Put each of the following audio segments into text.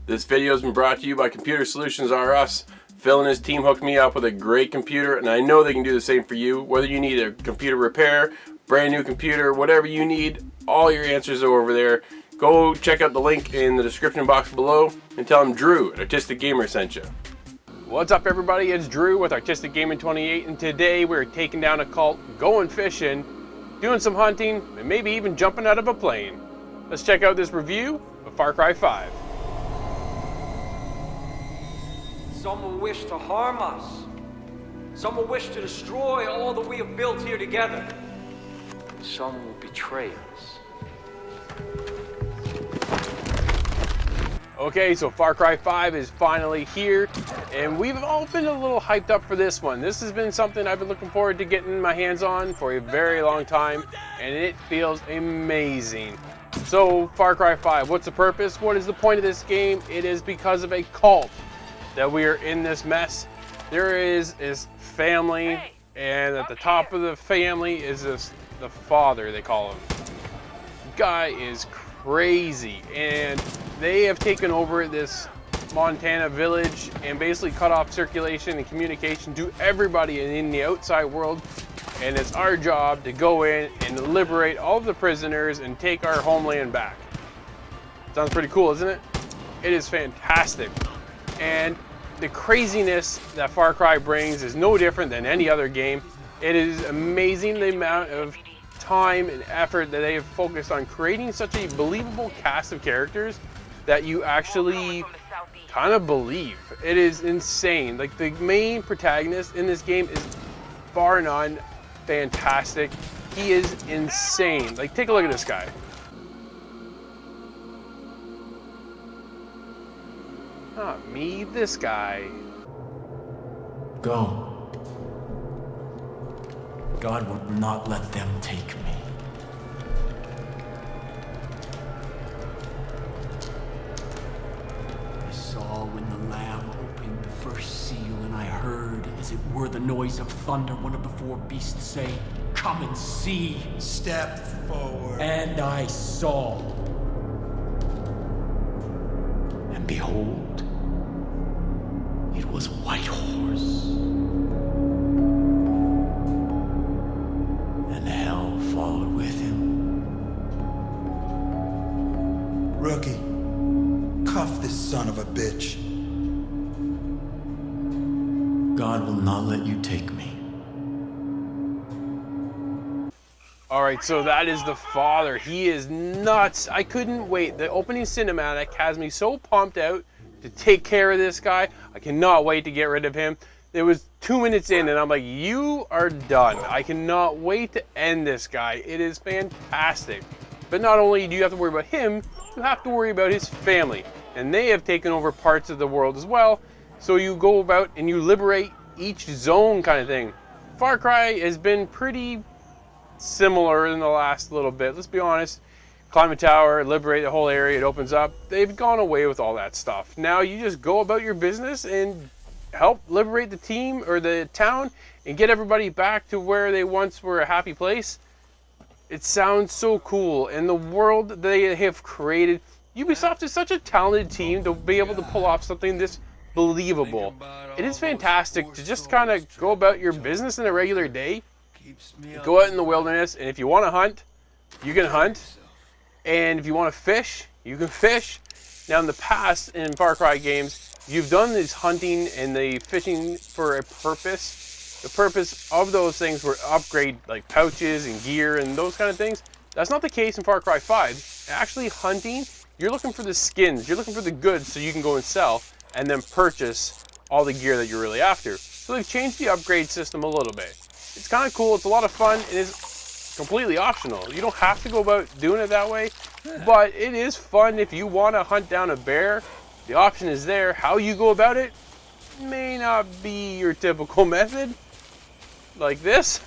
This video has been brought to you by Computer Solutions R Us. Phil and his team hooked me up with a great computer, and I know they can do the same for you. Whether you need a computer repair, brand new computer, whatever you need, all your answers are over there. Go check out the link in the description box below and tell them Drew at Artistic Gamer sent you. What's up everybody, it's Drew with Artistic Gaming 28, and today we're taking down a cult, going fishing, doing some hunting, and maybe even jumping out of a plane. Let's check out this review of Far Cry 5. Some will wish to harm us. Some will wish to destroy all that we have built here together. Some will betray us. Okay, so Far Cry 5 is finally here, and we've all been a little hyped up for this one. This has been something I've been looking forward to getting my hands on for a very long time, and it feels amazing. So, Far Cry 5, what's the purpose? What is the point of this game? It is because of a cult that we are in this mess. There is family, and at the top of the family is the father, they call him. The guy is crazy, and they have taken over this Montana village and basically cut off circulation and communication to everybody in the outside world. And it's our job to go in and liberate all of the prisoners and take our homeland back. Sounds pretty cool, isn't it? It is fantastic. And the craziness that Far Cry brings is no different than any other game. It is amazing the amount of time and effort that they have focused on creating such a believable cast of characters that you actually kind of believe. It is insane. Like, the main protagonist in this game is bar none fantastic. He is insane. Like, take a look at this guy. Not me, this guy. Go. God would not let them take me. I saw when the Lamb opened the first seal, and I heard, as it were the noise of thunder, one of the four beasts say, "Come and see." Step forward. And I saw. And behold, it was a white horse. And hell followed with him. Rookie, cuff this son of a bitch. God will not let you take me. Alright, so that is the father. He is nuts. I couldn't wait. The opening cinematic has me so pumped out to take care of this guy. I cannot wait to get rid of him. It was 2 minutes in and I'm like, you are done. I cannot wait to end this guy. It is fantastic. But not only do you have to worry about him, you have to worry about his family. And they have taken over parts of the world as well. So you go about and you liberate each zone kind of thing. Far Cry has been pretty similar in the last little bit. Let's be honest. Climb a tower, liberate the whole area, it opens up. They've gone away with all that stuff. Now you just go about your business and help liberate the team or the town and get everybody back to where they once were a happy place. It sounds so cool, and the world they have created. Ubisoft is such a talented team to be able to pull off something this believable. It is fantastic to just kind of go about your business in a regular day. Go out in the wilderness, and if you want to hunt, you can hunt. And if you want to fish, you can fish. Now in the past, in Far Cry games, you've done this hunting and the fishing for a purpose. The purpose of those things were upgrade like pouches and gear and those kind of things. That's not the case in Far Cry 5. Actually hunting, you're looking for the skins, you're looking for the goods so you can go and sell and then purchase all the gear that you're really after. So they've changed the upgrade system a little bit. It's kind of cool, it's a lot of fun, it is completely optional. You don't have to go about doing it that way, but it is fun if you want to hunt down a bear. The option is there. How you go about it may not be your typical method, like this.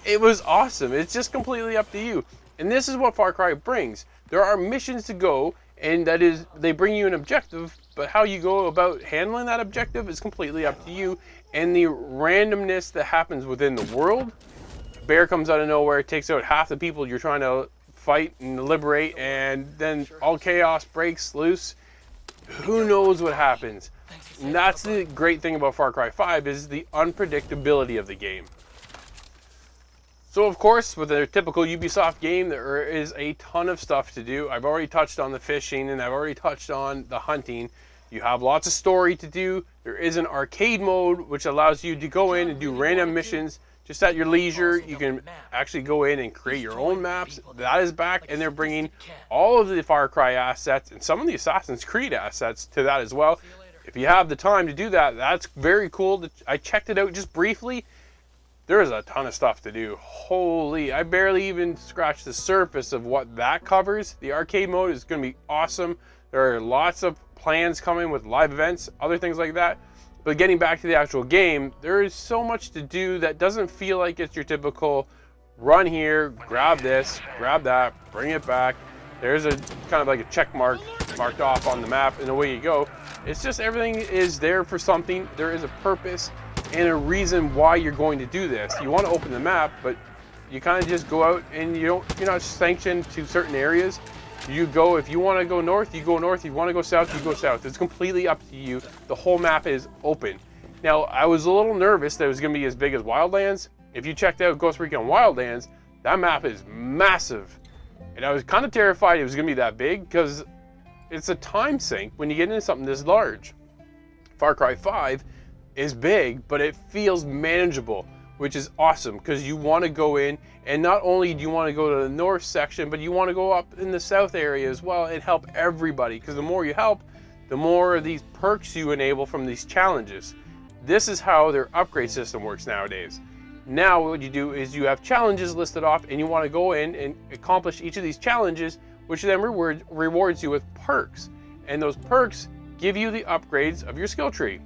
It was awesome. It's just completely up to you. And this is what Far Cry brings. There are missions to go and that is, they bring you an objective, but how you go about handling that objective is completely up to you, and the randomness that happens within the world. Bear comes out of nowhere, takes out half the people you're trying to fight and liberate, and then all chaos breaks loose. Who knows what happens? And that's the great thing about Far Cry 5, is the unpredictability of the game. So of course, with a typical Ubisoft game, there is a ton of stuff to do. I've already touched on the fishing, and I've already touched on the hunting. You have lots of story to do. There is an arcade mode, which allows you to go in and do random missions just at your leisure. You can actually go in and create your own maps. That is back, and they're bringing all of the Far Cry assets and some of the Assassin's Creed assets to that as well. If you have the time to do that, that's very cool. I checked it out just briefly. There is a ton of stuff to do. Holy, I barely even scratched the surface of what that covers. The arcade mode is going to be awesome. There are lots of plans coming with live events, other things like that. But getting back to the actual game, there is so much to do that doesn't feel like it's your typical run here, grab this, grab that, bring it back. There's a kind of like a check mark marked off on the map, and away you go. It's just everything is there for something. There is a purpose and a reason why you're going to do this. You want to open the map, but you kind of just go out, and you're not sanctioned to certain areas. You go, if you want to go north, you go north. If you want to go south, you go south. It's completely up to you. The whole map is open. Now, I was a little nervous that it was going to be as big as Wildlands. If you checked out Ghost Recon Wildlands, that map is massive. And I was kind of terrified it was going to be that big, because it's a time sink when you get into something this large. Far Cry 5 is big, but it feels manageable, which is awesome, because you want to go in, and not only do you want to go to the north section, but you want to go up in the south area as well and help everybody, because the more you help, the more of these perks you enable from these challenges. This is how their upgrade system works nowadays. Now what you do is you have challenges listed off, and you want to go in and accomplish each of these challenges, which then rewards you with perks. And those perks give you the upgrades of your skill tree.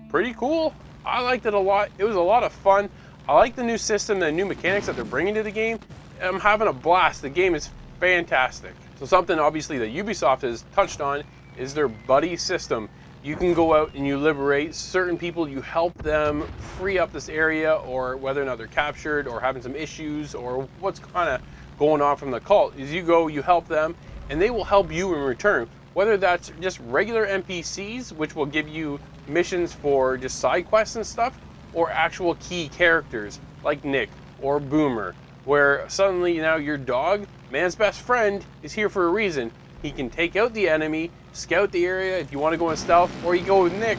Pretty cool. I liked it a lot. It was a lot of fun. I like the new system, the new mechanics that they're bringing to the game. I'm having a blast. The game is fantastic. So something obviously that Ubisoft has touched on is their buddy system. You can go out and you liberate certain people. You help them free up this area, or whether or not they're captured or having some issues, or what's kind of going on from the cult. Is you go, you help them, and they will help you in return. Whether that's just regular NPCs, which will give you missions for just side quests and stuff, or actual key characters like Nick or Boomer, where suddenly now your dog, man's best friend, is here for a reason. He can take out the enemy, scout the area if you want to go in stealth, or you go with Nick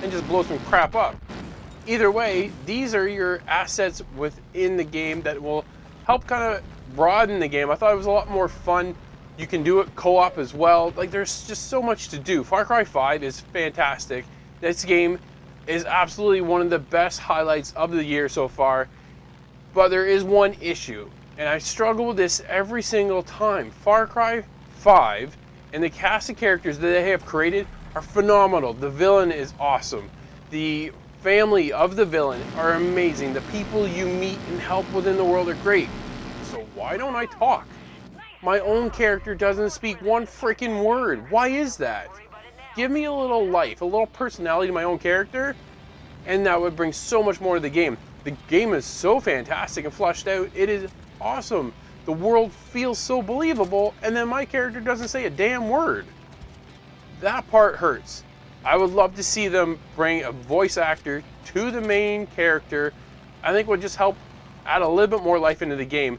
and just blow some crap up. Either way, these are your assets within the game that will help kind of broaden the game. I thought it was a lot more fun. You can do it co-op as well. Like, there's just so much to do. Far Cry 5 is fantastic. This game is absolutely one of the best highlights of the year so far. But there is one issue, and I struggle with this every single time. Far Cry 5 and the cast of characters that they have created are phenomenal. The villain is awesome. The family of the villain are amazing. The people you meet and help within the world are great. So why don't I talk? My own character doesn't speak one freaking word. Why is that? Give me a little life, a little personality to my own character, and that would bring so much more to the game. The game is so fantastic and fleshed out. It is awesome. The world feels so believable, and then my character doesn't say a damn word. That part hurts. I would love to see them bring a voice actor to the main character. I think it would just help add a little bit more life into the game.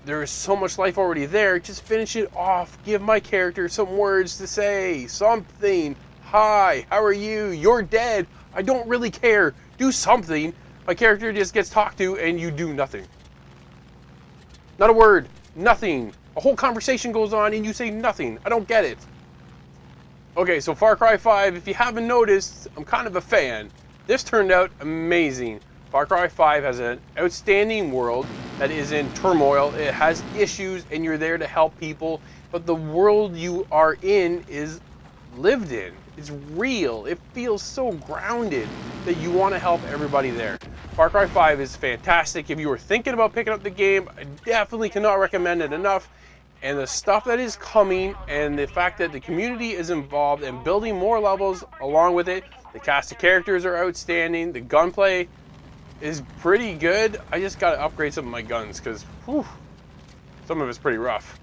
There is so much life already there. Just finish it off. Give my character some words to say. Something. Hi, how are you? You're dead. I don't really care. Do something. My character just gets talked to and you do nothing. Not a word. Nothing. A whole conversation goes on and you say nothing. I don't get it. Okay, so Far Cry 5, if you haven't noticed, I'm kind of a fan. This turned out amazing. Far Cry 5 has an outstanding world that is in turmoil. It has issues and you're there to help people, but the world you are in is lived in. It's real. It feels so grounded that you want to help everybody there. Far Cry 5 is fantastic. If you were thinking about picking up the game, I definitely cannot recommend it enough. and the stuff that is coming, and the fact that the community is involved and building more levels along with it. The cast of characters are outstanding. The gunplay is pretty good. I just got to upgrade some of my guns because some of it's pretty rough.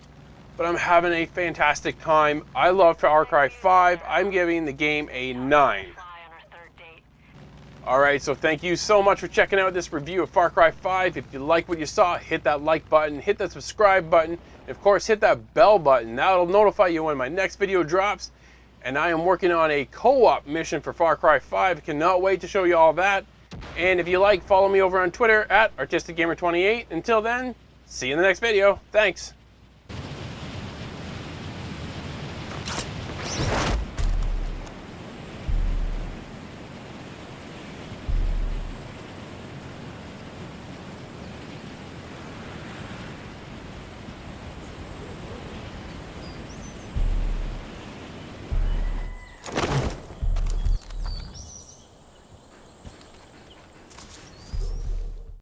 But I'm having a fantastic time. I love Far Cry 5. I'm giving the game a 9. Alright, so thank you so much for checking out this review of Far Cry 5. If you like what you saw, hit that like button, hit that subscribe button, and of course hit that bell button. That'll notify you when my next video drops. And I am working on a co-op mission for Far Cry 5. Cannot wait to show you all that. And if you like, follow me over on Twitter at ArtisticGamer28. Until then, see you in the next video. Thanks.